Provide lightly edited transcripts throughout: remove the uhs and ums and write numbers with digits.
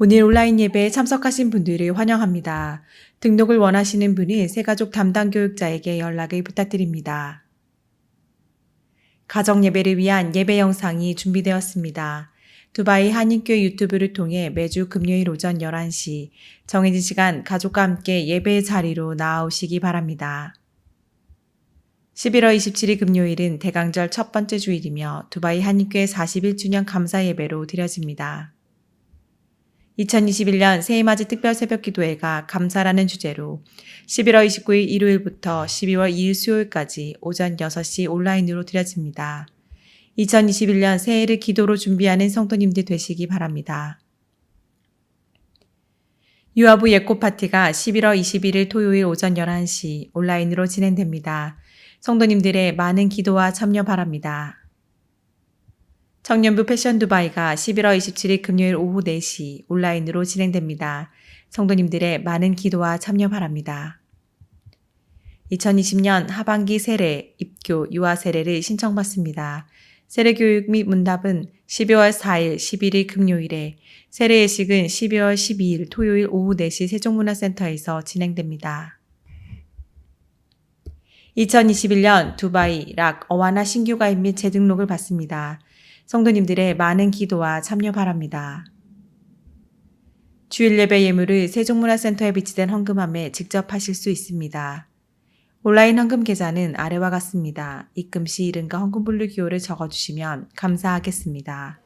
오늘 온라인 예배에 참석하신 분들을 환영합니다. 등록을 원하시는 분은 새가족 담당 교육자에게 연락을 부탁드립니다. 가정 예배를 위한 예배 영상이 준비되었습니다. 두바이 한인교회 유튜브를 통해 매주 금요일 오전 11시 정해진 시간 가족과 함께 예배의 자리로 나아오시기 바랍니다. 11월 27일 금요일은 대강절 첫 번째 주일이며 두바이 한인교회 41주년 감사 예배로 드려집니다. 2021년 새해맞이 특별 새벽기도회가 감사라는 주제로 11월 29일 일요일부터 12월 2일 수요일까지 오전 6시 온라인으로 드려집니다. 2021년 새해를 기도로 준비하는 성도님들 되시기 바랍니다. 유아부 예꽃 파티가 11월 21일 토요일 오전 11시 온라인으로 진행됩니다. 성도님들의 많은 기도와 참여 바랍니다. 청년부 패션 두바이가 11월 27일 금요일 오후 4시 온라인으로 진행됩니다. 성도님들의 많은 기도와 참여 바랍니다. 2020년 하반기 세례, 입교, 유아 세례를 신청받습니다. 세례 교육 및 문답은 12월 4일, 11일 금요일에, 세례 예식은 12월 12일 토요일 오후 4시 세종문화센터에서 진행됩니다. 2021년 두바이 락 어와나 신규 가입 및 재등록을 받습니다. 성도님들의 많은 기도와 참여 바랍니다. 주일 예배 예물을 세종문화센터에 비치된 헌금함에 직접 하실 수 있습니다. 온라인 헌금 계좌는 아래와 같습니다. 입금 시 이름과 헌금 분류 기호를 적어주시면 감사하겠습니다.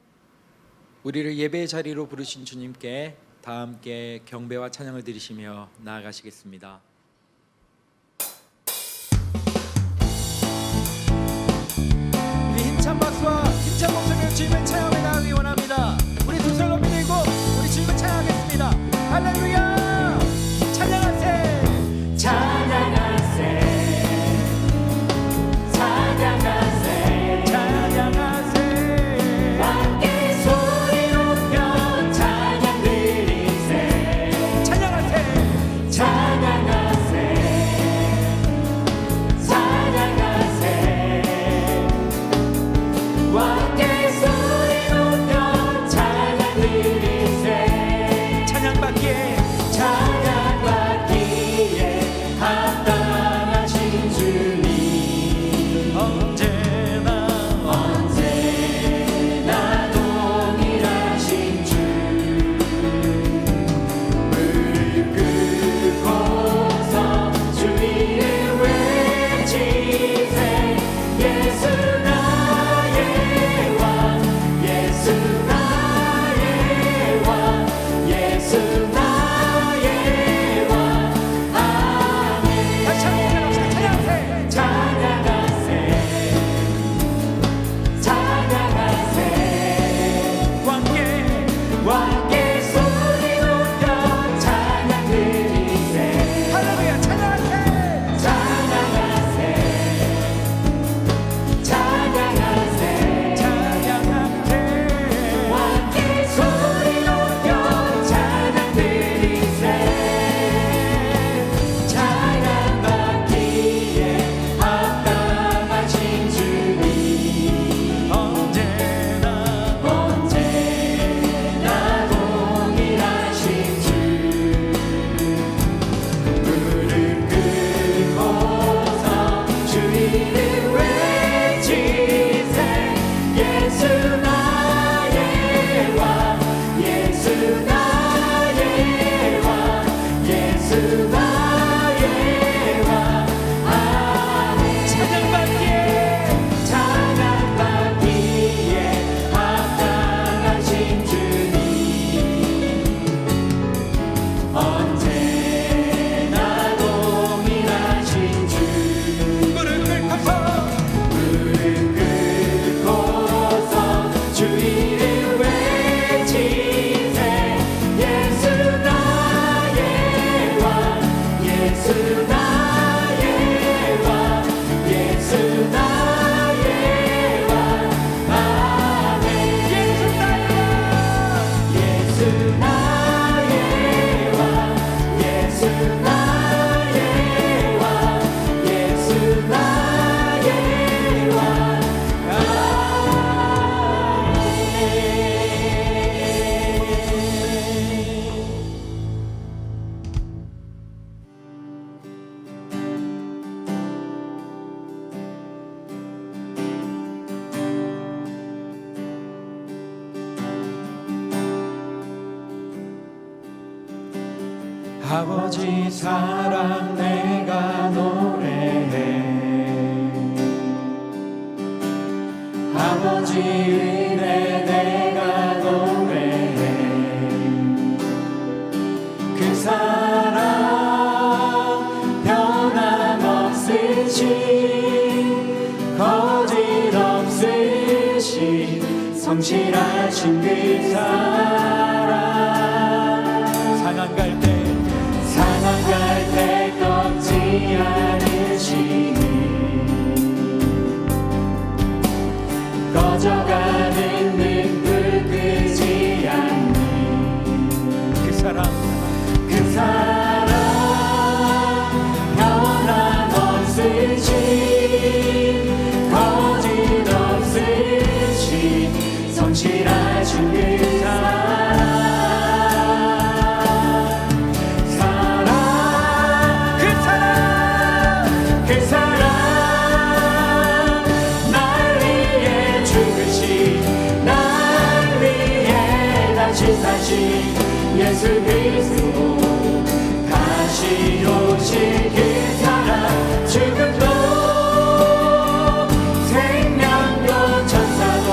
우리를 예배의 자리로 부르신 주님께 다 함께 경배와 찬양을 드리시며 나아가시겠습니다. 우리 힘찬 박수와 힘찬 목소리로 주님을 찬양해 나가기 원합니다. 우리 두 손 높이 들고 우리 주님을 찬양하겠습니다. 할렐루야! 찬양하세! 찬양하세! 찬양하세! 찬양하세! 함께 소리 높여 찬양 드리세! 찬양하세! 찬양하세! 찬양하세! 함께 소리 높여 찬양 아버지 사랑 내가 노래해 아버지 은혜 내가 노래해 그 사랑 변함없으신 거짓없으신 성실하신 그 사랑 상한 갈 때 꺾지 않으시니 꺼져가는 능불 끄지 않는 그 사랑 변함없으신 거짓없으신 성실하신 그 예수 그리스도 다시 오실 그 사랑 죽음도 생명도 천사도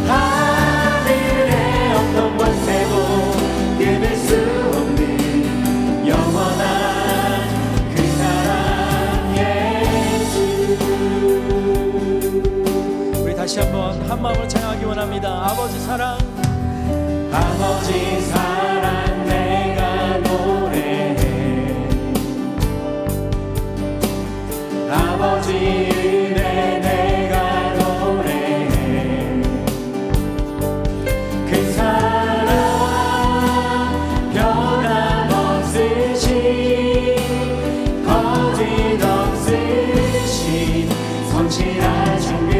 하늘에 없던 권세도 끊을 수 없는 영원한 그 사랑 예수. 우리 다시 한번 한 마음으로 찬양하기 원합니다. 아버지 사랑 아버지 사랑 내가 노래해 아버지 은혜 내가 노래해 그 사랑 변함없으신 거짓없으신 성실하신 그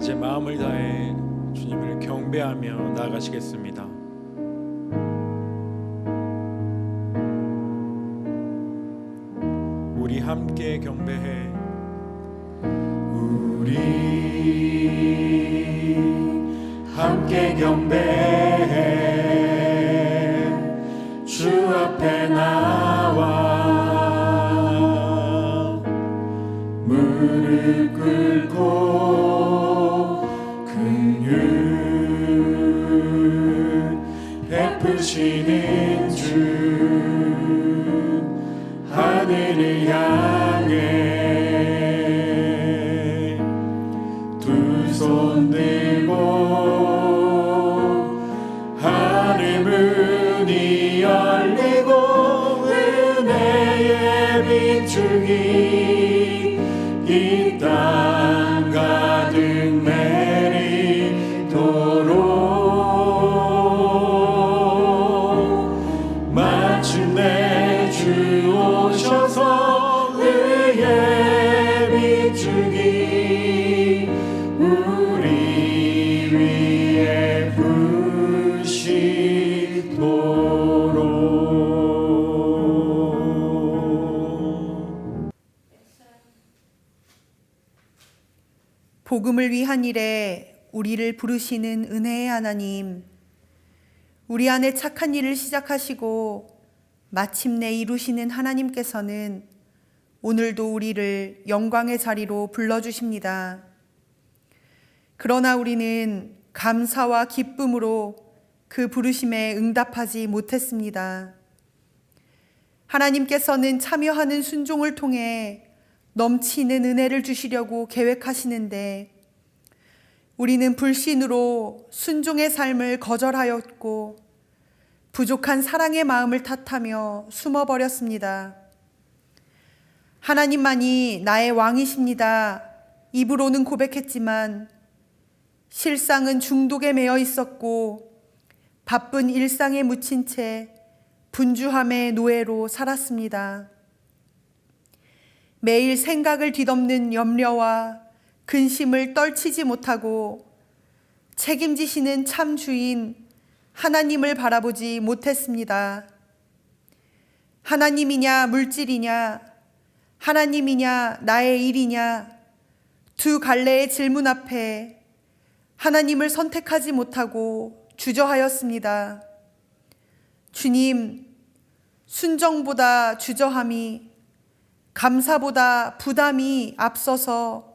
이제 마음을 다해 주님을 경배하며 나아가시겠습니다. 우리 함께 경배해. 우리 함께 경배해. 주 앞에 나와 무릎 꿇고 긍휼 베푸시는 주 하늘을 향해 두 손 들고 하늘 문이 열리고 은혜의 비추기 이 땅 가득 내리도록 마침내 주 오셔서 의의 비추기 우리 위에 부시도록. 복음을 위한 일에 우리를 부르시는 은혜의 하나님, 우리 안에 착한 일을 시작하시고 마침내 이루시는 하나님께서는 오늘도 우리를 영광의 자리로 불러주십니다. 그러나 우리는 감사와 기쁨으로 그 부르심에 응답하지 못했습니다. 하나님께서는 참여하는 순종을 통해 넘치는 은혜를 주시려고 계획하시는데 우리는 불신으로 순종의 삶을 거절하였고 부족한 사랑의 마음을 탓하며 숨어버렸습니다. 하나님만이 나의 왕이십니다. 입으로는 고백했지만 실상은 중독에 매여 있었고 바쁜 일상에 묻힌 채 분주함의 노예로 살았습니다. 매일 생각을 뒤덮는 염려와 근심을 떨치지 못하고 책임지시는 참 주인 하나님을 바라보지 못했습니다. 하나님이냐 물질이냐, 하나님이냐 나의 일이냐, 두 갈래의 질문 앞에 하나님을 선택하지 못하고 주저하였습니다. 주님, 순정보다 주저함이, 감사보다 부담이 앞서서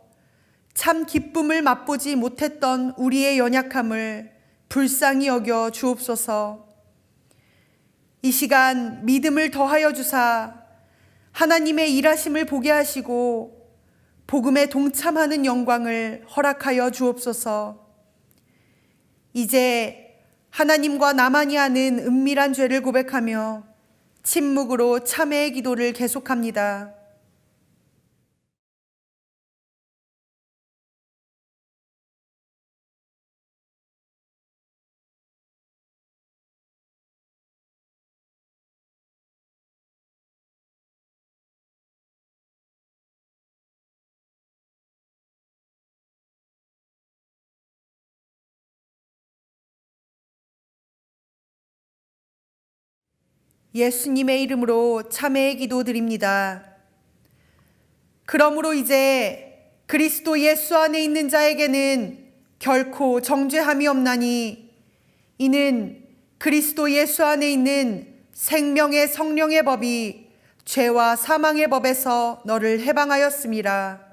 참 기쁨을 맛보지 못했던 우리의 연약함을 불쌍히 여겨 주옵소서. 이 시간 믿음을 더하여 주사 하나님의 일하심을 보게 하시고 복음에 동참하는 영광을 허락하여 주옵소서. 이제 하나님과 나만이 아는 은밀한 죄를 고백하며 침묵으로 참회의 기도를 계속합니다. 예수님의 이름으로 참회의 기도 드립니다. 그러므로 이제 그리스도 예수 안에 있는 자에게는 결코 정죄함이 없나니 이는 그리스도 예수 안에 있는 생명의 성령의 법이 죄와 사망의 법에서 너를 해방하였음이라.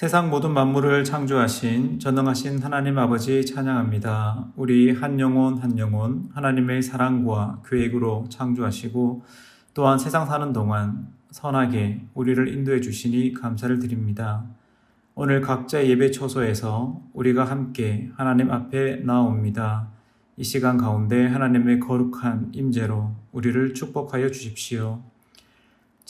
세상 모든 만물을 창조하신 전능하신 하나님 아버지 찬양합니다. 우리 한 영혼 한 영혼 하나님의 사랑과 계획으로 창조하시고 또한 세상 사는 동안 선하게 우리를 인도해 주시니 감사를 드립니다. 오늘 각자의 예배 처소에서 우리가 함께 하나님 앞에 나옵니다. 이 시간 가운데 하나님의 거룩한 임재로 우리를 축복하여 주십시오.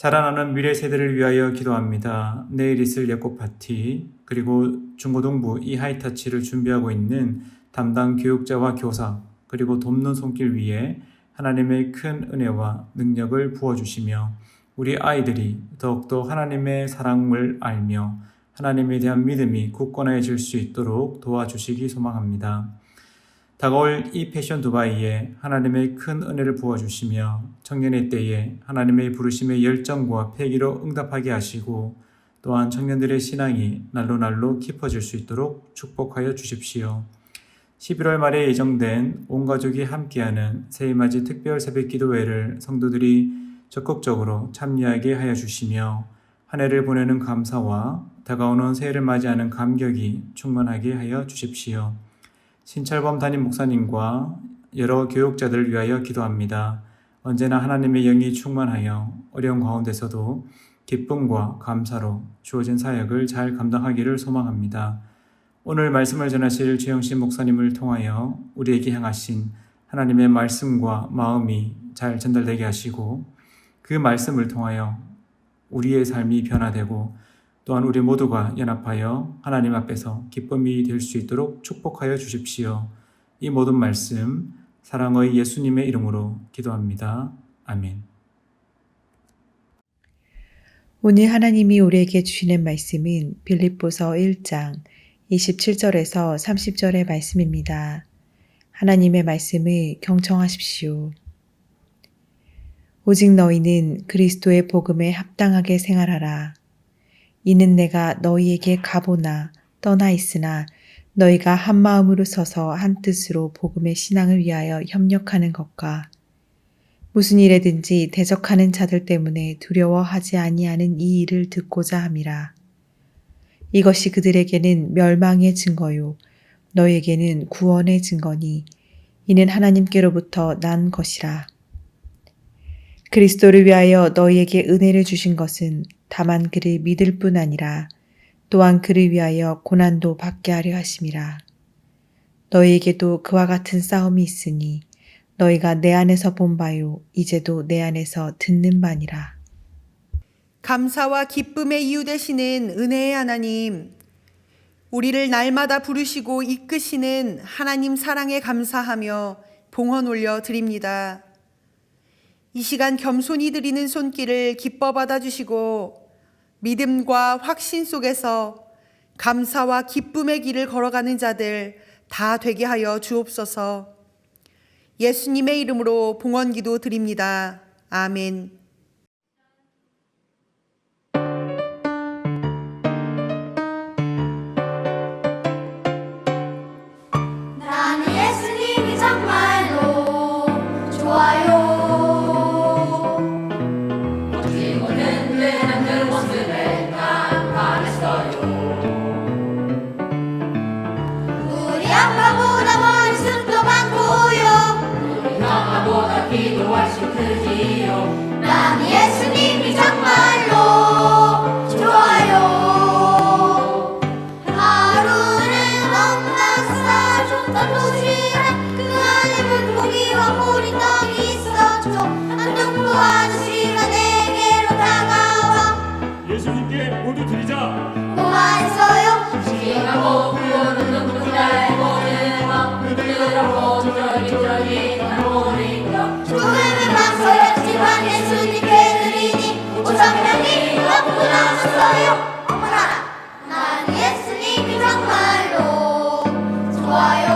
자라나는 미래 세대를 위하여 기도합니다. 내일 있을 예꽃 파티 그리고 중고등부 이하이타치를 준비하고 있는 담당 교육자와 교사 그리고 돕는 손길 위에 하나님의 큰 은혜와 능력을 부어주시며 우리 아이들이 더욱더 하나님의 사랑을 알며 하나님에 대한 믿음이 굳건해질 수 있도록 도와주시기 소망합니다. 다가올 이 패션 두바이에 하나님의 큰 은혜를 부어주시며 청년의 때에 하나님의 부르심의 열정과 패기로 응답하게 하시고 또한 청년들의 신앙이 날로 깊어질 수 있도록 축복하여 주십시오. 11월 말에 예정된 온 가족이 함께하는 새해맞이 특별 새벽 기도회를 성도들이 적극적으로 참여하게 하여 주시며 한 해를 보내는 감사와 다가오는 새해를 맞이하는 감격이 충만하게 하여 주십시오. 신철범 담임 목사님과 여러 교육자들을 위하여 기도합니다. 언제나 하나님의 영이 충만하여 어려운 가운데서도 기쁨과 감사로 주어진 사역을 잘 감당하기를 소망합니다. 오늘 말씀을 전하실 최영신 목사님을 통하여 우리에게 향하신 하나님의 말씀과 마음이 잘 전달되게 하시고 그 말씀을 통하여 우리의 삶이 변화되고 또한 우리 모두가 연합하여 하나님 앞에서 기쁨이 될 수 있도록 축복하여 주십시오. 이 모든 말씀 사랑의 예수님의 이름으로 기도합니다. 아멘. 오늘 하나님이 우리에게 주시는 말씀은 빌립보서 1장 27절에서 30절의 말씀입니다. 하나님의 말씀을 경청하십시오. 오직 너희는 그리스도의 복음에 합당하게 생활하라. 이는 내가 너희에게 가보나 떠나 있으나 너희가 한 마음으로 서서 한 뜻으로 복음의 신앙을 위하여 협력하는 것과 무슨 일에든지 대적하는 자들 때문에 두려워하지 아니하는 이 일을 듣고자 함이라. 이것이 그들에게는 멸망의 증거요 너희에게는 구원의 증거니 이는 하나님께로부터 난 것이라. 그리스도를 위하여 너희에게 은혜를 주신 것은 다만 그를 믿을 뿐 아니라 또한 그를 위하여 고난도 받게 하려 하심이라. 너희에게도 그와 같은 싸움이 있으니 너희가 내 안에서 본 바요 이제도 내 안에서 듣는 바니라. 감사와 기쁨의 이유 되시는 은혜의 하나님, 우리를 날마다 부르시고 이끄시는 하나님 사랑에 감사하며 봉헌 올려 드립니다. 이 시간 겸손히 드리는 손길을 기뻐 받아주시고 믿음과 확신 속에서 감사와 기쁨의 길을 걸어가는 자들 다 되게 하여 주옵소서. 예수님의 이름으로 봉헌 기도 드립니다. 아멘. 나는 예수님이 정말로 좋아요. 멋지고는 흔한 그 모습에 난 반했어요. 우리 아빠보다 머리숱도 많고요. 우리 아빠보다 기도 훨씬 크지요. 나는 예수님이 정말로 좋아요. 그 안에 물고기와 보리 떡이 있었죠. 한동도 아저씨가 내게로 다가와 예수님께 모두 드리자. 고마했어요. 시기하고 부여는 눈물날 보내와 그들하고 저기 보니까 조금은 망설였지만 예수님께 드리니 5,000명이 먹고 나왔어요. 어머나, 난 예수님이 정말로 좋아요.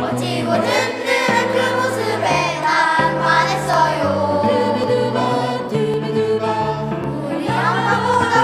멋지고 든든한 그 모습에 난 반했어요. 우리 아빠보다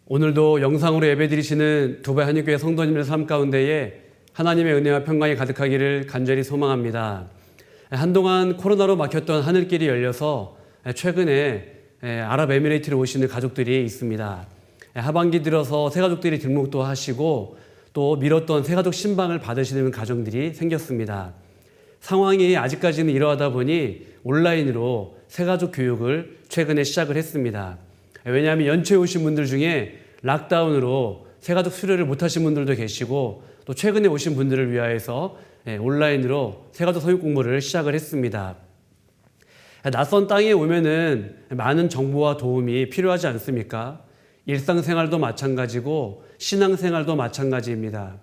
오늘도 영상으로 예배드리시는 두바이 한인교회 성도님들 삶 가운데에 하나님의 은혜와 평강이 가득하기를 간절히 소망합니다. 한동안 코로나로 막혔던 하늘길이 열려서 최근에 아랍에미레이트로 오시는 가족들이 있습니다. 하반기 들어서 새가족들이 등록도 하시고 또 미뤘던 새가족 신방을 받으시는 가정들이 생겼습니다. 상황이 아직까지는 이러하다 보니 온라인으로 새가족 교육을 최근에 시작을 했습니다. 왜냐하면 연초에 오신 분들 중에 락다운으로 새가족 수료를 못하신 분들도 계시고 또 최근에 오신 분들을 위하여서 온라인으로 새가족 서육 공부를 시작을 했습니다. 낯선 땅에 오면은 많은 정보와 도움이 필요하지 않습니까? 일상생활도 마찬가지고 신앙생활도 마찬가지입니다.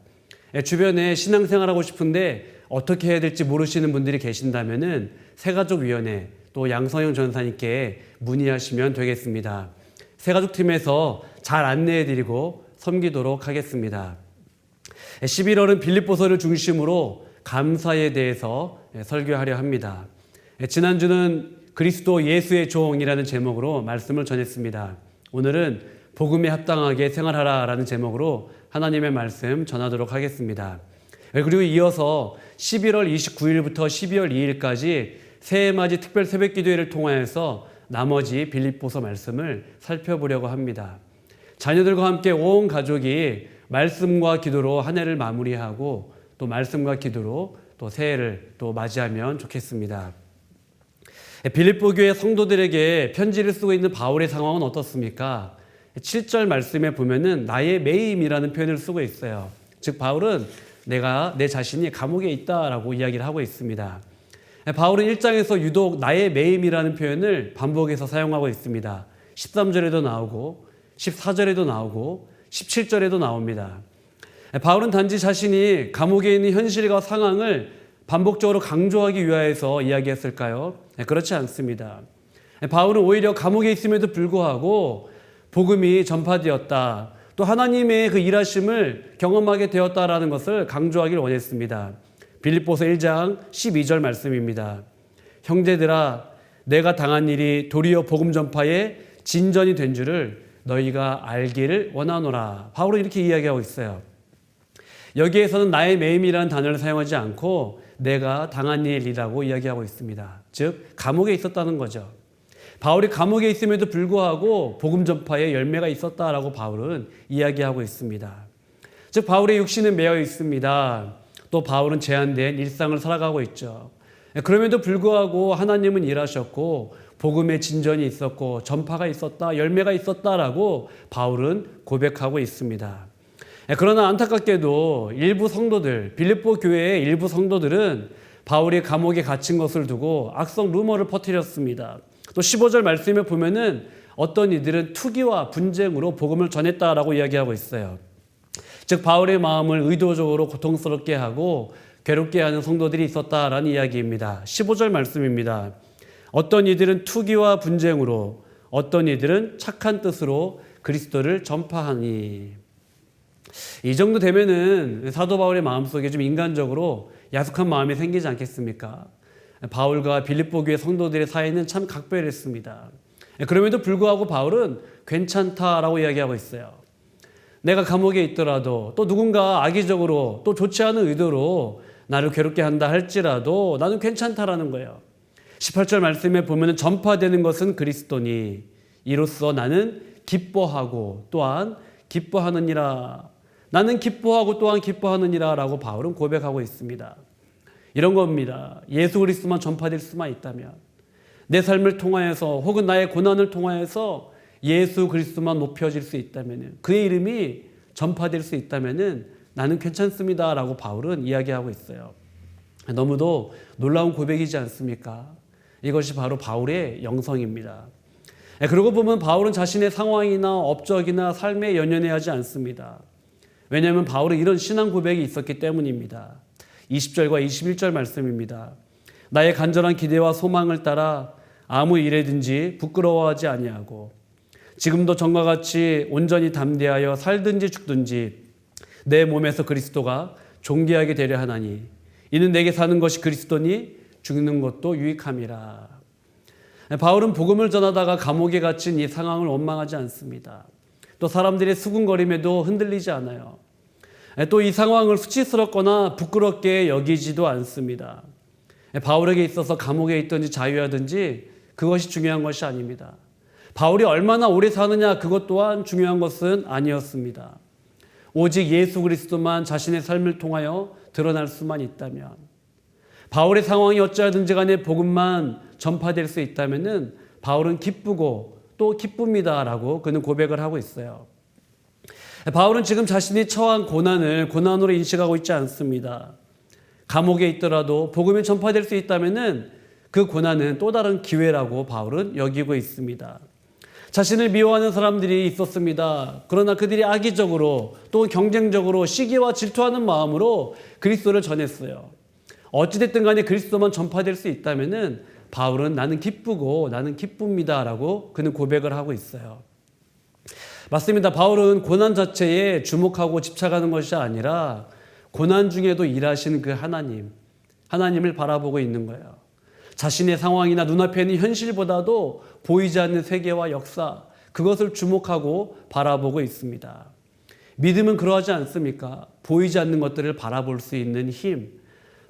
주변에 신앙생활하고 싶은데 어떻게 해야 될지 모르시는 분들이 계신다면은 새가족위원회 또 양성영 전사님께 문의하시면 되겠습니다. 새가족팀에서 잘 안내해드리고 섬기도록 하겠습니다. 11월은 빌립보서를 중심으로 감사에 대해서 설교하려 합니다. 지난주는 그리스도 예수의 종이라는 제목으로 말씀을 전했습니다. 오늘은 복음에 합당하게 생활하라라는 제목으로 하나님의 말씀 전하도록 하겠습니다. 그리고 이어서 11월 29일부터 12월 2일까지 새해맞이 특별 새벽기도회를 통하여서 나머지 빌립보서 말씀을 살펴보려고 합니다. 자녀들과 함께 온 가족이 말씀과 기도로 한 해를 마무리하고 또 말씀과 기도로 또 새해를 또 맞이하면 좋겠습니다. 빌립보 교회 성도들에게 편지를 쓰고 있는 바울의 상황은 어떻습니까? 7절 말씀에 보면은 나의 매임이라는 표현을 쓰고 있어요. 즉 바울은 내 자신이 감옥에 있다라고 이야기를 하고 있습니다. 바울은 1장에서 유독 나의 매임이라는 표현을 반복해서 사용하고 있습니다. 13절에도 나오고 14절에도 나오고 17절에도 나옵니다. 바울은 단지 자신이 감옥에 있는 현실과 상황을 반복적으로 강조하기 위하여서 이야기했을까요? 그렇지 않습니다. 바울은 오히려 감옥에 있음에도 불구하고 복음이 전파되었다. 또 하나님의 그 일하심을 경험하게 되었다라는 것을 강조하기를 원했습니다. 빌립보서 1장 12절 말씀입니다. 형제들아 내가 당한 일이 도리어 복음 전파의 진전이 된 줄을 너희가 알기를 원하노라. 바울은 이렇게 이야기하고 있어요. 여기에서는 나의 매임이라는 단어를 사용하지 않고 내가 당한 일이라고 이야기하고 있습니다. 즉 감옥에 있었다는 거죠. 바울이 감옥에 있음에도 불구하고 복음 전파에 열매가 있었다라고 바울은 이야기하고 있습니다. 즉 바울의 육신은 매여 있습니다. 또 바울은 제한된 일상을 살아가고 있죠. 그럼에도 불구하고 하나님은 일하셨고 복음의 진전이 있었고 전파가 있었다, 열매가 있었다라고 바울은 고백하고 있습니다. 그러나 안타깝게도 일부 성도들, 빌립보 교회의 일부 성도들은 바울이 감옥에 갇힌 것을 두고 악성 루머를 퍼뜨렸습니다. 또 15절 말씀에 보면은 어떤 이들은 투기와 분쟁으로 복음을 전했다라고 이야기하고 있어요. 즉 바울의 마음을 의도적으로 고통스럽게 하고 괴롭게 하는 성도들이 있었다라는 이야기입니다. 15절 말씀입니다. 어떤 이들은 투기와 분쟁으로 어떤 이들은 착한 뜻으로 그리스도를 전파하니. 이 정도 되면은 사도 바울의 마음속에 좀 인간적으로 야속한 마음이 생기지 않겠습니까? 바울과 빌립보 교회 성도들의 사이는 참 각별했습니다. 그럼에도 불구하고 바울은 괜찮다라고 이야기하고 있어요. 내가 감옥에 있더라도 또 누군가 악의적으로 또 좋지 않은 의도로 나를 괴롭게 한다 할지라도 나는 괜찮다라는 거예요. 18절 말씀에 보면 전파되는 것은 그리스도니 이로써 나는 기뻐하고 또한 기뻐하느니라. 나는 기뻐하고 또한 기뻐하느니라 라고 바울은 고백하고 있습니다. 이런 겁니다. 예수 그리스도만 전파될 수만 있다면 내 삶을 통하여서 혹은 나의 고난을 통하여서 예수 그리스도만 높여질 수 있다면 그의 이름이 전파될 수 있다면 나는 괜찮습니다 라고 바울은 이야기하고 있어요. 너무도 놀라운 고백이지 않습니까? 이것이 바로 바울의 영성입니다. 그러고 보면 바울은 자신의 상황이나 업적이나 삶에 연연해하지 않습니다. 왜냐하면 바울은 이런 신앙 고백이 있었기 때문입니다. 20절과 21절 말씀입니다. 나의 간절한 기대와 소망을 따라 아무 일에든지 부끄러워하지 아니하고 지금도 전과 같이 온전히 담대하여 살든지 죽든지 내 몸에서 그리스도가 존귀하게 되려 하나니 이는 내게 사는 것이 그리스도니 죽는 것도 유익함이라. 바울은 복음을 전하다가 감옥에 갇힌 이 상황을 원망하지 않습니다. 또 사람들의 수군거림에도 흔들리지 않아요. 또 이 상황을 수치스럽거나 부끄럽게 여기지도 않습니다. 바울에게 있어서 감옥에 있든지 자유하든지 그것이 중요한 것이 아닙니다. 바울이 얼마나 오래 사느냐 그것 또한 중요한 것은 아니었습니다. 오직 예수 그리스도만 자신의 삶을 통하여 드러날 수만 있다면, 바울의 상황이 어찌하든지 간에 복음만 전파될 수 있다면은 바울은 기쁘고 또 기쁩니다라고 그는 고백을 하고 있어요. 바울은 지금 자신이 처한 고난을 고난으로 인식하고 있지 않습니다. 감옥에 있더라도 복음이 전파될 수 있다면은 그 고난은 또 다른 기회라고 바울은 여기고 있습니다. 자신을 미워하는 사람들이 있었습니다. 그러나 그들이 악의적으로 또 경쟁적으로 시기와 질투하는 마음으로 그리스도를 전했어요. 어찌됐든 간에 그리스도만 전파될 수 있다면은 바울은 나는 기쁘고 나는 기쁩니다라고 그는 고백을 하고 있어요. 맞습니다. 바울은 고난 자체에 주목하고 집착하는 것이 아니라 고난 중에도 일하시는 그 하나님을 바라보고 있는 거예요. 자신의 상황이나 눈앞에 있는 현실보다도 보이지 않는 세계와 역사, 그것을 주목하고 바라보고 있습니다. 믿음은 그러하지 않습니까? 보이지 않는 것들을 바라볼 수 있는 힘.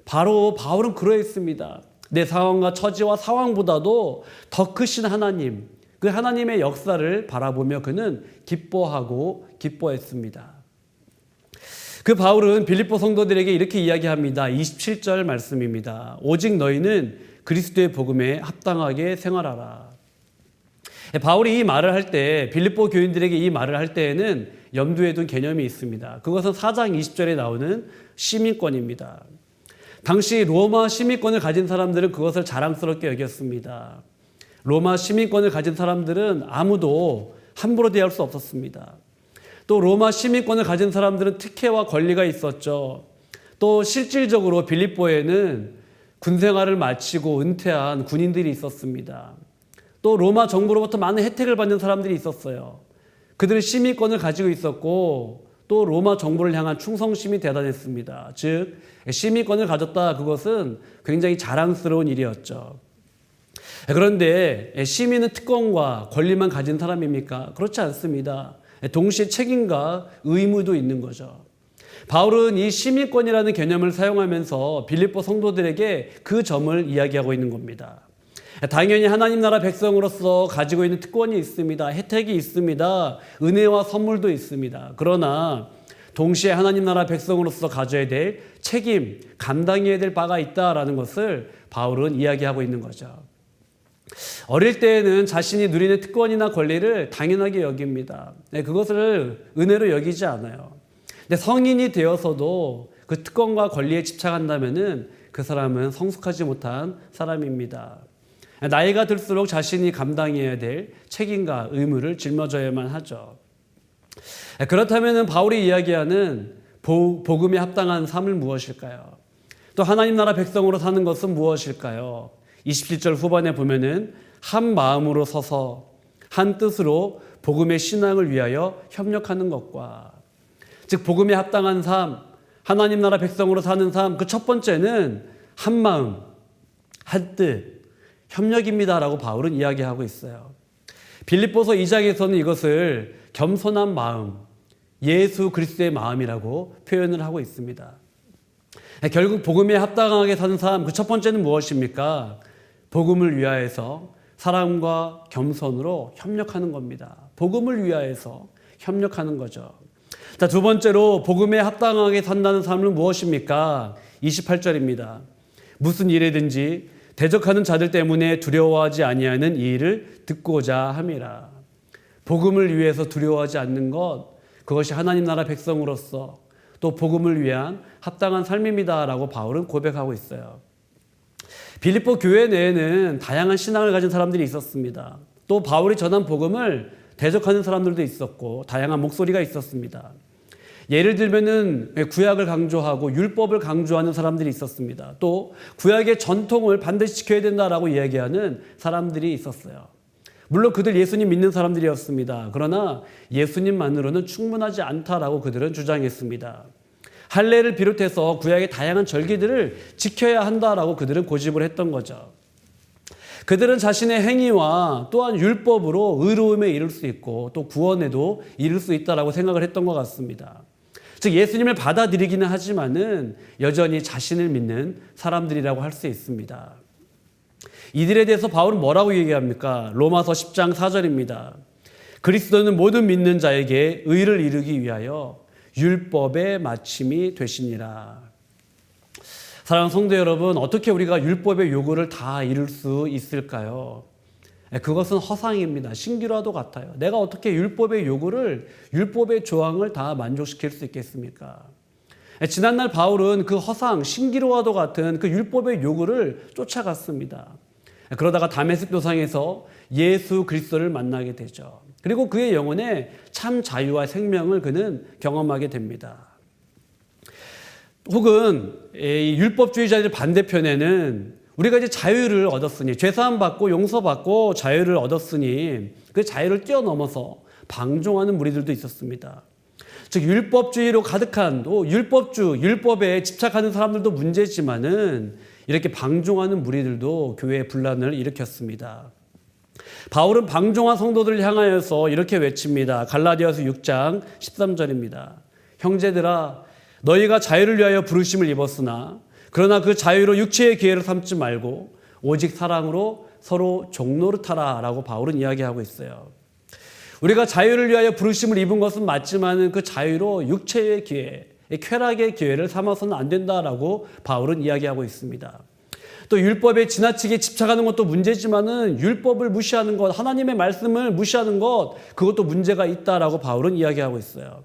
바로 바울은 그러했습니다. 내 상황과 처지와 상황보다도 더 크신 하나님, 그 하나님의 역사를 바라보며 그는 기뻐하고 기뻐했습니다. 그 바울은 빌립보 성도들에게 이렇게 이야기합니다. 27절 말씀입니다. 오직 너희는 그리스도의 복음에 합당하게 생활하라. 바울이 이 말을 할 때, 빌립보 교인들에게 이 말을 할 때에는 염두에 둔 개념이 있습니다. 그것은 4장 20절에 나오는 시민권입니다. 당시 로마 시민권을 가진 사람들은 그것을 자랑스럽게 여겼습니다. 로마 시민권을 가진 사람들은 아무도 함부로 대할 수 없었습니다. 또 로마 시민권을 가진 사람들은 특혜와 권리가 있었죠. 또 실질적으로 빌립보에는 군생활을 마치고 은퇴한 군인들이 있었습니다. 또 로마 정부로부터 많은 혜택을 받는 사람들이 있었어요. 그들은 시민권을 가지고 있었고 또 로마 정부를 향한 충성심이 대단했습니다. 즉 시민권을 가졌다, 그것은 굉장히 자랑스러운 일이었죠. 그런데 시민은 특권과 권리만 가진 사람입니까? 그렇지 않습니다. 동시에 책임과 의무도 있는 거죠. 바울은 이 시민권이라는 개념을 사용하면서 빌립보 성도들에게 그 점을 이야기하고 있는 겁니다. 당연히 하나님 나라 백성으로서 가지고 있는 특권이 있습니다. 혜택이 있습니다. 은혜와 선물도 있습니다. 그러나 동시에 하나님 나라 백성으로서 가져야 될 책임, 감당해야 될 바가 있다라는 것을 바울은 이야기하고 있는 거죠. 어릴 때에는 자신이 누리는 특권이나 권리를 당연하게 여깁니다. 그것을 은혜로 여기지 않아요. 근데 성인이 되어서도 그 특권과 권리에 집착한다면은 그 사람은 성숙하지 못한 사람입니다. 나이가 들수록 자신이 감당해야 될 책임과 의무를 짊어져야만 하죠. 그렇다면 바울이 이야기하는 복음에 합당한 삶은 무엇일까요? 또 하나님 나라 백성으로 사는 것은 무엇일까요? 27절 후반에 보면은 한 마음으로 서서 한 뜻으로 복음의 신앙을 위하여 협력하는 것과, 즉 복음에 합당한 삶, 하나님 나라 백성으로 사는 삶, 그 첫 번째는 한 마음, 한 뜻, 협력입니다라고 바울은 이야기하고 있어요. 빌립보서 2장에서는 이것을 겸손한 마음, 예수 그리스도의 마음이라고 표현을 하고 있습니다. 결국 복음에 합당하게 사는 삶, 그 첫 번째는 무엇입니까? 복음을 위하여서 사랑과 겸손으로 협력하는 겁니다. 복음을 위하여서 협력하는 거죠. 자, 두 번째로 복음에 합당하게 산다는 삶은 무엇입니까? 28절입니다. 무슨 일이든지 대적하는 자들 때문에 두려워하지 아니하는 이 일을 듣고자 함이라. 복음을 위해서 두려워하지 않는 것, 그것이 하나님 나라 백성으로서 또 복음을 위한 합당한 삶입니다라고 바울은 고백하고 있어요. 빌립보 교회 내에는 다양한 신앙을 가진 사람들이 있었습니다. 또 바울이 전한 복음을 대적하는 사람들도 있었고 다양한 목소리가 있었습니다. 예를 들면은 구약을 강조하고 율법을 강조하는 사람들이 있었습니다. 또 구약의 전통을 반드시 지켜야 된다라고 이야기하는 사람들이 있었어요. 물론 그들 예수님 믿는 사람들이었습니다. 그러나 예수님만으로는 충분하지 않다라고 그들은 주장했습니다. 할례를 비롯해서 구약의 다양한 절기들을 지켜야 한다라고 그들은 고집을 했던 거죠. 그들은 자신의 행위와 또한 율법으로 의로움에 이를 수 있고 또 구원에도 이를 수 있다라고 생각을 했던 것 같습니다. 즉 예수님을 받아들이기는 하지만은 여전히 자신을 믿는 사람들이라고 할 수 있습니다. 이들에 대해서 바울은 뭐라고 얘기합니까? 로마서 10장 4절입니다. 그리스도는 모든 믿는 자에게 의를 이루기 위하여 율법의 마침이 되시니라. 사랑하는 성도 여러분, 어떻게 우리가 율법의 요구를 다 이룰 수 있을까요? 그것은 허상입니다. 신기루와도 같아요. 내가 어떻게 율법의 요구를, 율법의 조항을 다 만족시킬 수 있겠습니까? 지난날 바울은 그 허상, 신기루와도 같은 그 율법의 요구를 쫓아갔습니다. 그러다가 다메섹 도상에서 예수 그리스도를 만나게 되죠. 그리고 그의 영혼에 참 자유와 생명을 그는 경험하게 됩니다. 혹은 이 율법주의자들 반대편에는 우리가 이제 자유를 얻었으니, 죄사함 받고 용서받고 자유를 얻었으니 그 자유를 뛰어넘어서 방종하는 무리들도 있었습니다. 즉 율법주의로 가득한 또 율법에 집착하는 사람들도 문제지만은 이렇게 방종하는 무리들도 교회에 분란을 일으켰습니다. 바울은 방종한 성도들을 향하여서 이렇게 외칩니다. 갈라디아서 6장 13절입니다. 형제들아, 너희가 자유를 위하여 부르심을 입었으나 그러나 그 자유로 육체의 기회를 삼지 말고 오직 사랑으로 서로 종노릇하라 라고 바울은 이야기하고 있어요. 우리가 자유를 위하여 부르심을 입은 것은 맞지만 그 자유로 육체의 기회, 쾌락의 기회를 삼아서는 안 된다라고 바울은 이야기하고 있습니다. 또 율법에 지나치게 집착하는 것도 문제지만은 율법을 무시하는 것, 하나님의 말씀을 무시하는 것, 그것도 문제가 있다라고 바울은 이야기하고 있어요.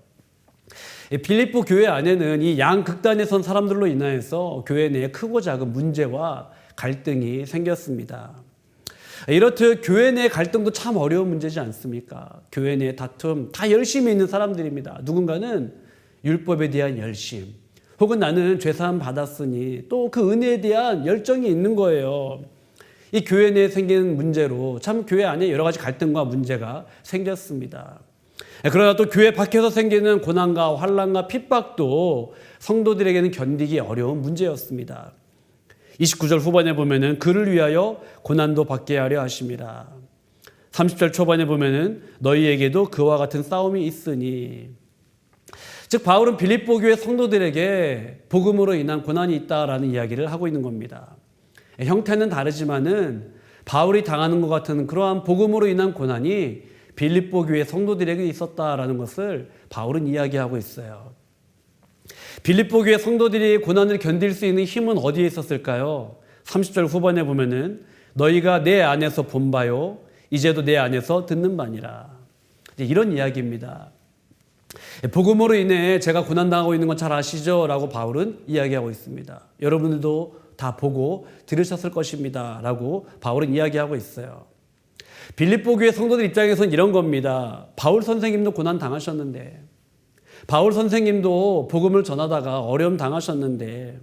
빌립보 교회 안에는 이 양극단에 선 사람들로 인하여서 교회 내에 크고 작은 문제와 갈등이 생겼습니다. 이렇듯 교회 내 갈등도 참 어려운 문제지 않습니까? 교회 내 다툼, 다 열심히 있는 사람들입니다. 누군가는 율법에 대한 열심, 혹은 나는 죄사함 받았으니 또 그 은혜에 대한 열정이 있는 거예요. 이 교회 내에 생기는 문제로 참 교회 안에 여러 가지 갈등과 문제가 생겼습니다. 그러나 또 교회 밖에서 생기는 고난과 환난과 핍박도 성도들에게는 견디기 어려운 문제였습니다. 29절 후반에 보면은 그를 위하여 고난도 받게 하려 하심이라. 30절 초반에 보면은 너희에게도 그와 같은 싸움이 있으니. 즉 바울은 빌립보 교회 성도들에게 복음으로 인한 고난이 있다라는 이야기를 하고 있는 겁니다. 형태는 다르지만은 바울이 당하는 것 같은 그러한 복음으로 인한 고난이 빌립보 교회 성도들에게 있었다라는 것을 바울은 이야기하고 있어요. 빌립보 교회 성도들이 고난을 견딜 수 있는 힘은 어디에 있었을까요? 30절 후반에 보면은 너희가 내 안에서 본 바요 이제도 내 안에서 듣는 바니라. 이런 이야기입니다. 복음으로 인해 제가 고난당하고 있는 건 잘 아시죠? 라고 바울은 이야기하고 있습니다. 여러분들도 다 보고 들으셨을 것입니다. 라고 바울은 이야기하고 있어요. 빌립보 교회 성도들 입장에서는 이런 겁니다. 바울 선생님도 고난 당하셨는데, 바울 선생님도 복음을 전하다가 어려움 당하셨는데,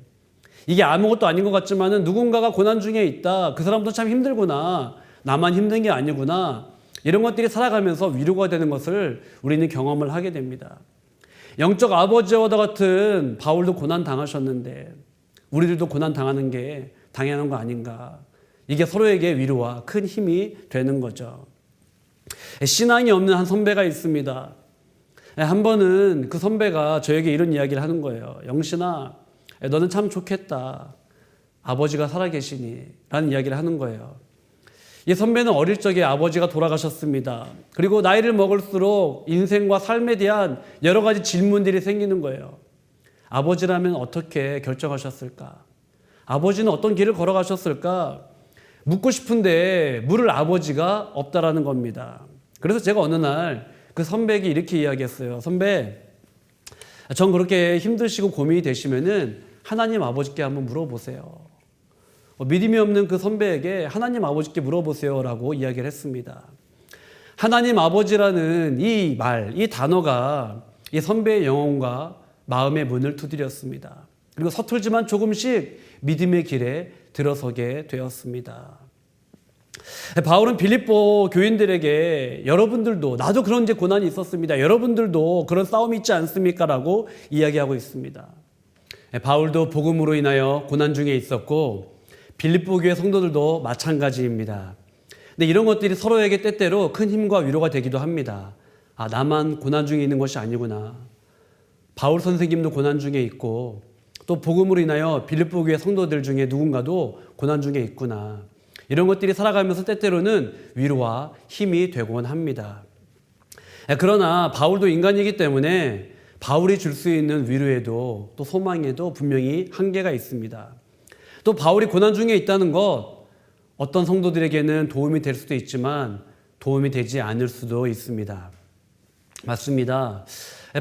이게 아무것도 아닌 것 같지만은 누군가가 고난 중에 있다. 그 사람도 참 힘들구나. 나만 힘든 게 아니구나. 이런 것들이 살아가면서 위로가 되는 것을 우리는 경험을 하게 됩니다. 영적 아버지와 같은 바울도 고난 당하셨는데 우리들도 고난 당하는 게 당연한 거 아닌가. 이게 서로에게 위로와 큰 힘이 되는 거죠. 신앙이 없는 한 선배가 있습니다. 한 번은 그 선배가 저에게 이런 이야기를 하는 거예요. 영신아, 너는 참 좋겠다. 아버지가 살아계시니 라는 이야기를 하는 거예요. 이 선배는 어릴 적에 아버지가 돌아가셨습니다. 그리고 나이를 먹을수록 인생과 삶에 대한 여러 가지 질문들이 생기는 거예요. 아버지라면 어떻게 결정하셨을까? 아버지는 어떤 길을 걸어가셨을까? 묻고 싶은데 물을 아버지가 없다라는 겁니다. 그래서 제가 어느 날 그 선배에게 이렇게 이야기했어요. 선배, 전 그렇게 힘드시고 고민이 되시면은 하나님 아버지께 한번 물어보세요. 믿음이 없는 그 선배에게 하나님 아버지께 물어보세요 라고 이야기를 했습니다. 하나님 아버지라는 이 말, 이 단어가 이 선배의 영혼과 마음의 문을 두드렸습니다. 그리고 서툴지만 조금씩 믿음의 길에 들어서게 되었습니다. 바울은 빌립보 교인들에게 여러분들도, 나도 그런 이제 고난이 있었습니다. 여러분들도 그런 싸움이 있지 않습니까? 라고 이야기하고 있습니다. 바울도 복음으로 인하여 고난 중에 있었고 빌립보 교회 성도들도 마찬가지입니다. 근데 이런 것들이 서로에게 때때로 큰 힘과 위로가 되기도 합니다. 아, 나만 고난 중에 있는 것이 아니구나. 바울 선생님도 고난 중에 있고 또 복음으로 인하여 빌립보 교회 성도들 중에 누군가도 고난 중에 있구나. 이런 것들이 살아가면서 때때로는 위로와 힘이 되곤 합니다. 그러나 바울도 인간이기 때문에 바울이 줄 수 있는 위로에도 또 소망에도 분명히 한계가 있습니다. 또 바울이 고난 중에 있다는 것, 어떤 성도들에게는 도움이 될 수도 있지만 도움이 되지 않을 수도 있습니다. 맞습니다.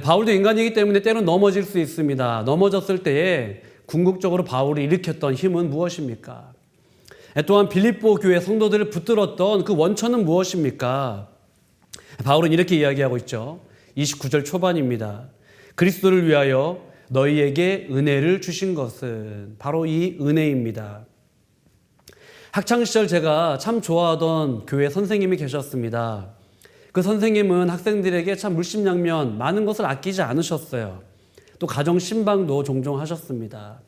바울도 인간이기 때문에 때론 넘어질 수 있습니다. 넘어졌을 때에 궁극적으로 바울이 일으켰던 힘은 무엇입니까? 또한 빌립보 교회 성도들을 붙들었던 그 원천은 무엇입니까? 바울은 이렇게 이야기하고 있죠. 29절 초반입니다. 그리스도를 위하여 너희에게 은혜를 주신 것은 바로 이 은혜입니다. 학창시절 제가 참 좋아하던 교회 선생님이 계셨습니다. 그 선생님은 학생들에게 참 물심양면 많은 것을 아끼지 않으셨어요. 또 가정 신방도 종종 하셨습니다.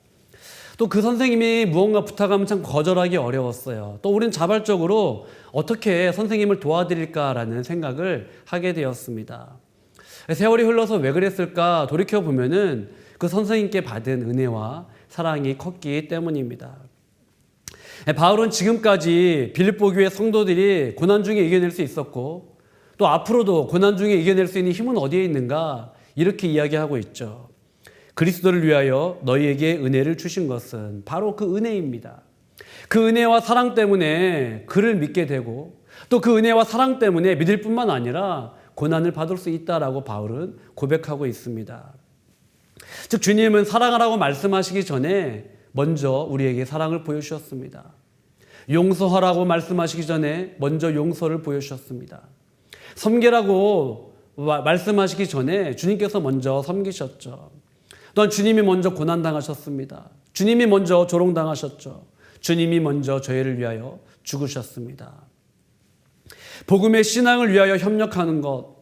또 그 선생님이 무언가 부탁하면 참 거절하기 어려웠어요. 또 우리는 자발적으로 어떻게 선생님을 도와드릴까라는 생각을 하게 되었습니다. 세월이 흘러서 왜 그랬을까 돌이켜보면은 그 선생님께 받은 은혜와 사랑이 컸기 때문입니다. 바울은 지금까지 빌립보 교회 성도들이 고난 중에 이겨낼 수 있었고 또 앞으로도 고난 중에 이겨낼 수 있는 힘은 어디에 있는가 이렇게 이야기하고 있죠. 그리스도를 위하여 너희에게 은혜를 주신 것은 바로 그 은혜입니다. 그 은혜와 사랑 때문에 그를 믿게 되고 또 그 은혜와 사랑 때문에 믿을 뿐만 아니라 고난을 받을 수 있다라고 바울은 고백하고 있습니다. 즉 주님은 사랑하라고 말씀하시기 전에 먼저 우리에게 사랑을 보여주셨습니다. 용서하라고 말씀하시기 전에 먼저 용서를 보여주셨습니다. 섬기라고 말씀하시기 전에 주님께서 먼저 섬기셨죠. 또한 주님이 먼저 고난당하셨습니다. 주님이 먼저 조롱당하셨죠. 주님이 먼저 저희를 위하여 죽으셨습니다. 복음의 신앙을 위하여 협력하는 것,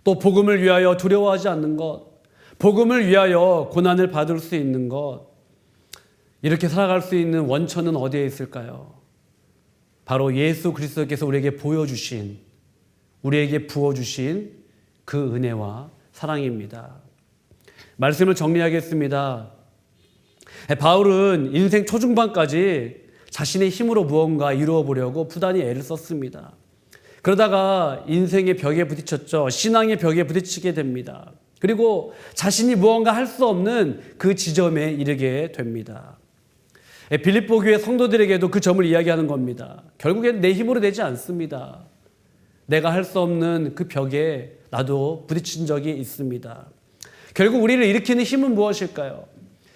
또 복음을 위하여 두려워하지 않는 것, 복음을 위하여 고난을 받을 수 있는 것, 이렇게 살아갈 수 있는 원천은 어디에 있을까요? 바로 예수 그리스도께서 우리에게 보여주신, 우리에게 부어주신 그 은혜와 사랑입니다. 말씀을 정리하겠습니다. 바울은 인생 초중반까지 자신의 힘으로 무언가 이루어 보려고 부단히 애를 썼습니다. 그러다가 인생의 벽에 부딪혔죠. 신앙의 벽에 부딪히게 됩니다. 그리고 자신이 무언가 할 수 없는 그 지점에 이르게 됩니다. 빌립보 교회 성도들에게도 그 점을 이야기하는 겁니다. 결국엔 내 힘으로 되지 않습니다. 내가 할 수 없는 그 벽에 나도 부딪힌 적이 있습니다. 결국 우리를 일으키는 힘은 무엇일까요?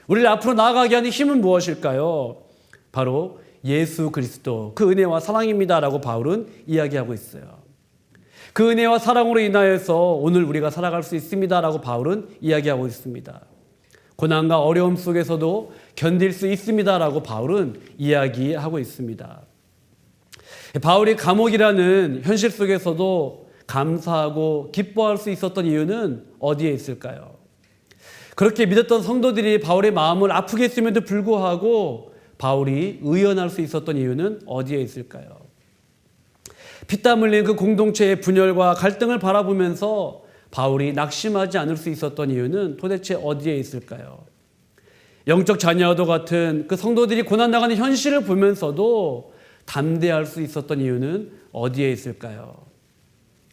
우리를 앞으로 나아가게 하는 힘은 무엇일까요? 바로 예수 그리스도, 그 은혜와 사랑입니다라고 바울은 이야기하고 있어요. 그 은혜와 사랑으로 인하여서 오늘 우리가 살아갈 수 있습니다라고 바울은 이야기하고 있습니다. 고난과 어려움 속에서도 견딜 수 있습니다라고 바울은 이야기하고 있습니다. 바울이 감옥이라는 현실 속에서도 감사하고 기뻐할 수 있었던 이유는 어디에 있을까요? 그렇게 믿었던 성도들이 바울의 마음을 아프게 했음에도 불구하고 바울이 의연할 수 있었던 이유는 어디에 있을까요? 피땀 흘린 그 공동체의 분열과 갈등을 바라보면서 바울이 낙심하지 않을 수 있었던 이유는 도대체 어디에 있을까요? 영적 자녀와도 같은 그 성도들이 고난당하는 현실을 보면서도 담대할 수 있었던 이유는 어디에 있을까요?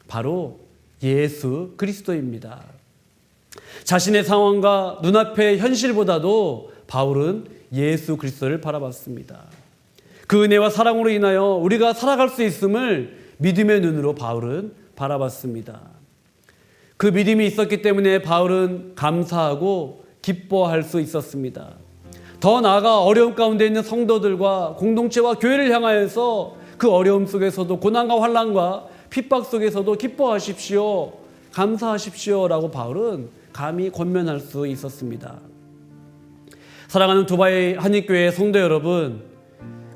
바로 예수 그리스도입니다. 자신의 상황과 눈앞의 현실보다도 바울은 예수 그리스도를 바라봤습니다. 그 은혜와 사랑으로 인하여 우리가 살아갈 수 있음을 믿음의 눈으로 바울은 바라봤습니다. 그 믿음이 있었기 때문에 바울은 감사하고 기뻐할 수 있었습니다. 더 나아가 어려움 가운데 있는 성도들과 공동체와 교회를 향하여서 그 어려움 속에서도 고난과 환난과 핍박 속에서도 기뻐하십시오, 감사하십시오라고 바울은 감히 권면할 수 있었습니다. 사랑하는 두바이 한인교회 성도 여러분,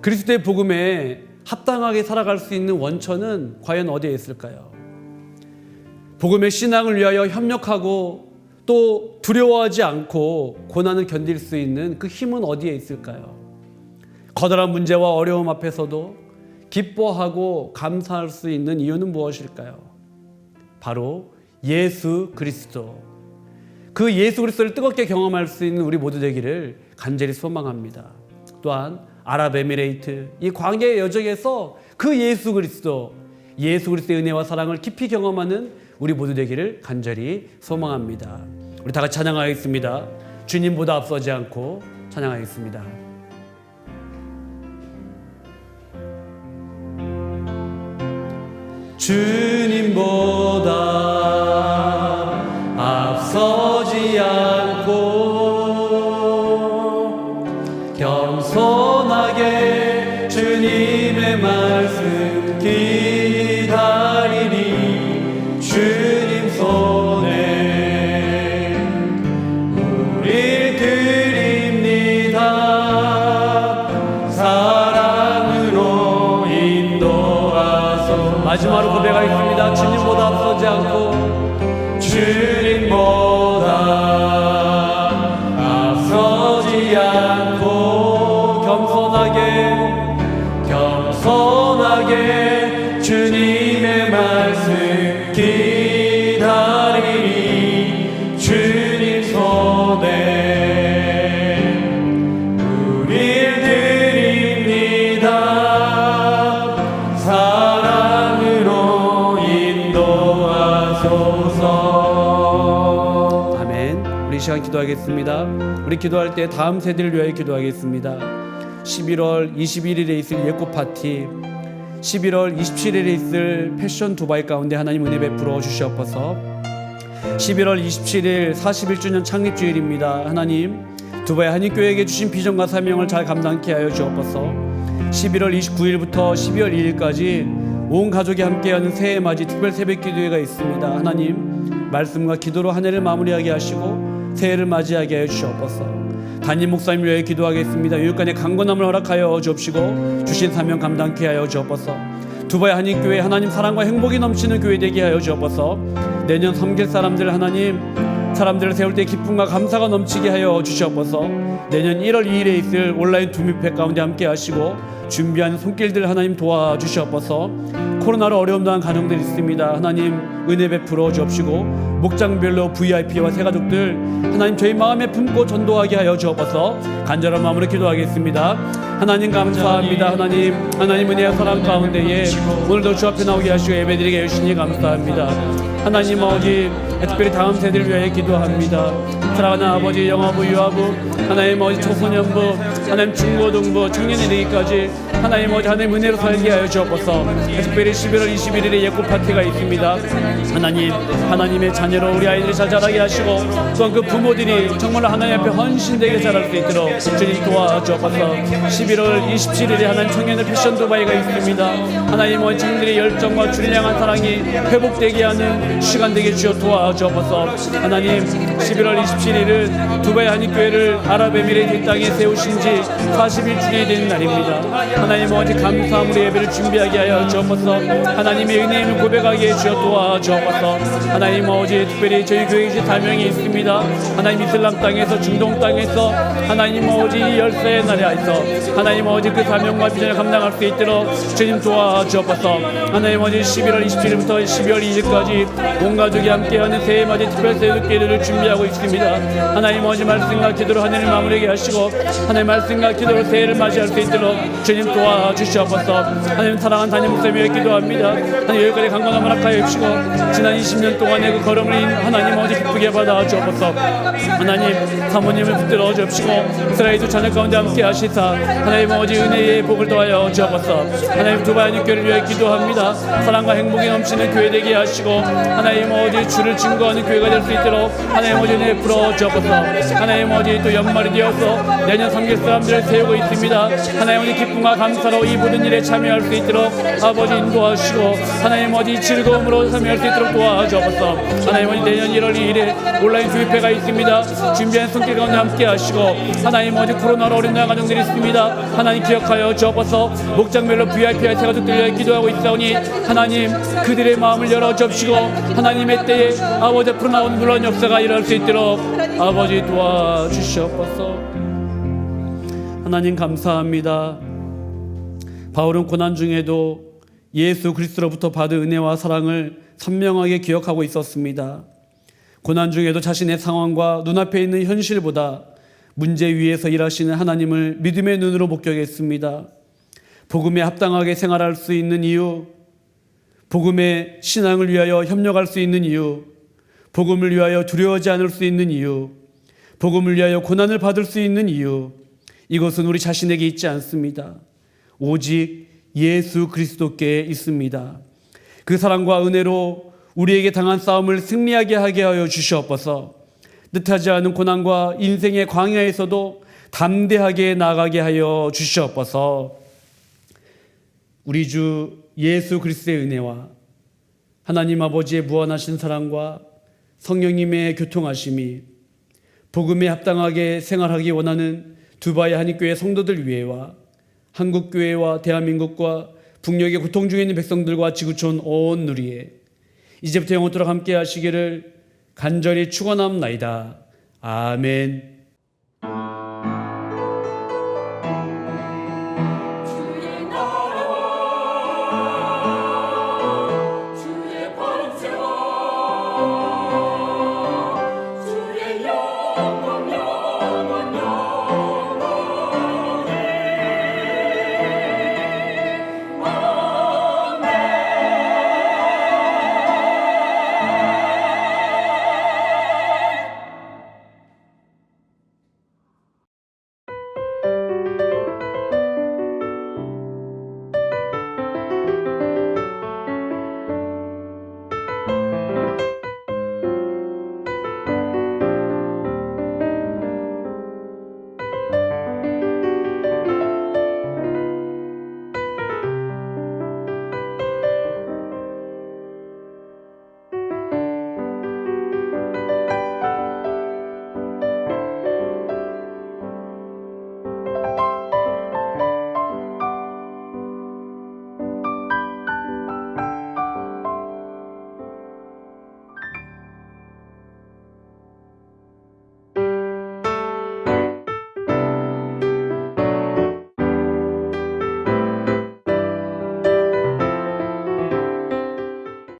그리스도의 복음에 합당하게 살아갈 수 있는 원천은 과연 어디에 있을까요? 복음의 신앙을 위하여 협력하고 또 두려워하지 않고 고난을 견딜 수 있는 그 힘은 어디에 있을까요? 커다란 문제와 어려움 앞에서도 기뻐하고 감사할 수 있는 이유는 무엇일까요? 바로 예수 그리스도. 그 예수 그리스도를 뜨겁게 경험할 수 있는 우리 모두 되기를 간절히 소망합니다. 또한 아랍에미레이트 이 광야의 여정에서 그 예수 그리스도의 은혜와 사랑을 깊이 경험하는 우리 모두 되기를 간절히 소망합니다. 우리 다 같이 찬양하겠습니다. 주님보다 앞서지 않고 찬양하겠습니다. 주님보다 앞서지 않고 겸손하게 주님의 말씀 기다리니 주님 손에 우릴 드립니다. 사랑으로 인도하소. 마지막으로 고백하겠습니다. 주님보다 앞서지 않고 주님보다 앞서지 않고 겸손하게 주님의 말씀 기다리니 주님 손에 우릴 드립니다. 사랑으로 인도하소서. 아멘. 우리 이 시간 기도하겠습니다. 우리 기도할 때 다음 세대를 위하여 기도하겠습니다. 11월 21일에 있을 예고 파티, 11월 27일에 있을 패션 두바이 가운데 하나님 은혜 베풀어 주시옵소서. 11월 27일 41주년 창립주일입니다. 하나님 두바이 한인교회에게 주신 비전과 사명을 잘 감당케 하여 주옵소서. 11월 29일부터 12월 2일까지 온 가족이 함께하는 새해 맞이 특별 새벽 기도회가 있습니다. 하나님 말씀과 기도로 한 해를 마무리하게 하시고 새해를 맞이하게 하여 주옵소서. 담임 목사님 위해 기도하겠습니다. 유익간의 강건함을 허락하여 주옵시고 주신 사명 감당케 하여 주옵소서. 두바이 한인교회 하나님 사랑과 행복이 넘치는 교회 되게 하여 주옵소서. 내년 섬길 사람들 하나님 사람들을 세울 때 기쁨과 감사가 넘치게 하여 주시옵소서. 내년 1월 2일에 있을 온라인 두미패 가운데 함께 하시고 준비하는 손길들 하나님 도와주시옵소서. 코로나로 어려움 당한 가정들 있습니다. 하나님 은혜 베풀어 주옵시고 목장별로 VIP와 새가족들 하나님 저희 마음에 품고 전도하게 하여 주옵소서. 간절한 마음으로 기도하겠습니다. 하나님 감사합니다. 하나님 은혜와 사랑 가운데에 오늘도 주 앞에 나오게 하시고 예배드리게 해주시니 감사합니다. 하나님 아버지 특별히 다음 세대를 위하여 기도합니다. 사랑하는 아버지 영아부 유아부 하나님 아버지 초소년부 하나님 중고등부 청년이 되기까지 하나님 아버지 하나님 은혜로 살게 하여 주옵소서. 특별히 11월 21일에 예고 파티가 있습니다. 하나님의 자녀로 우리 아이들이 잘 자라게 하시고 또한 그 부모들이 정말로 하나님 앞에 헌신되게 자랄 수 있도록 주님 도와주옵소서. 11월 27일에 하나님 청년의 패션 두바이가 있습니다. 하나님 아버지 청년들의 열정과 주를 향한 사랑이 회복되게 하는 시간 되게 주여 도와주옵소서. 하나님 11월 27일은 두바이 한인교회를 아랍에미레이트 땅에 세우신 지 41주년이 되는 날입니다. 하나님 아버지 감사함으로 예배를 준비하게 하여 주옵소서. 하나님의 은혜임을 고백하게 주여 도와주옵소서. 하나님 아버지 특별히 저희 교회에 사명이 있습니다. 하나님 이슬람 땅에서 중동 땅에서 하나님 아버지 열쇠의 날에서 하나님 아버지 그 사명과 비전을 감당할 수 있도록 주님 도와주옵소서. 하나님 아버지 11월 27일부터 12월 2일까지 온 가족이 함께하는 새해 맞이 특별 새벽 기도를 준비하고 있습니다. 하나님 아버지 말씀과 기도로 한 해를 마무리하게 하시고 하나님 말씀과 기도로 새해를 맞이할 수 있도록 주님 도와주시옵소서. 하나님 사랑하는 담임 목사님을 기도합니다. 하나님 여기까지 강건함을 허락하여 주시고 지난 20년 동안의 그 걸음을 하나님 아버지 기쁘게 받아 주옵소서. 하나님 사모님을 붙들어 주옵시고 이스라엘 자녀 가운데 함께 하시사 하나님 아버지 은혜의 복을 더하여 주옵소서. 하나님 두바이 한인교회를 위해 기도합니다. 사랑과 행복이 넘치는 교회 되게 하시고 하나님 아버지 주를 증거하는 교회가 될 수 있도록 하나님 아버지 은혜 풀어 주옵소서. 하나님 아버지 또 연말이 되어서 내년 섬길 사람들을 세우고 있습니다. 하나님 아버지 기쁨과 감사로 이 모든 일에 참여할 수 있도록 아버지 인도하시고 하나님 아버지 즐거움으로 참여할 수 있도록 도와주옵소서. 하나님 아버지 내년 1월 2일에 온라인 주입회가 있습니다. 준비한 손길 가운데 함께 하시고 하나님 아버지 코로나로 어린 날 가정들이 있습니다. 하나님 기억하여 주옵소서. 목장별로 VIP와 새가족들 위해 기도하고 있사오니 하나님 그들의 마음을 열어 주옵시고 하나님의 때에 아버지 앞으로 나온 놀라운 역사가 일어날 수 있도록 아버지 도와주시옵소서. 하나님 감사합니다. 바울은 고난 중에도 예수 그리스도로부터 받은 은혜와 사랑을 선명하게 기억하고 있었습니다. 고난 중에도 자신의 상황과 눈앞에 있는 현실보다 문제 위에서 일하시는 하나님을 믿음의 눈으로 목격했습니다. 복음에 합당하게 생활할 수 있는 이유, 복음의 신앙을 위하여 협력할 수 있는 이유, 복음을 위하여 두려워하지 않을 수 있는 이유, 복음을 위하여 고난을 받을 수 있는 이유, 이것은 우리 자신에게 있지 않습니다. 오직 예수 그리스도께 있습니다. 그 사랑과 은혜로 우리에게 당한 싸움을 승리하게 하게 하여 주시옵소서. 뜻하지 않은 고난과 인생의 광야에서도 담대하게 나아가게 하여 주시옵소서. 우리 주 예수 그리스도의 은혜와 하나님 아버지의 무한하신 사랑과 성령님의 교통하심이 복음에 합당하게 생활하기 원하는 두바이 한인교회 성도들 위해와 한국교회와 대한민국과 북녘의 고통 중에 있는 백성들과 지구촌 온 누리에 이제부터 영원토록 함께 하시기를 간절히 축원합나이다. 아멘.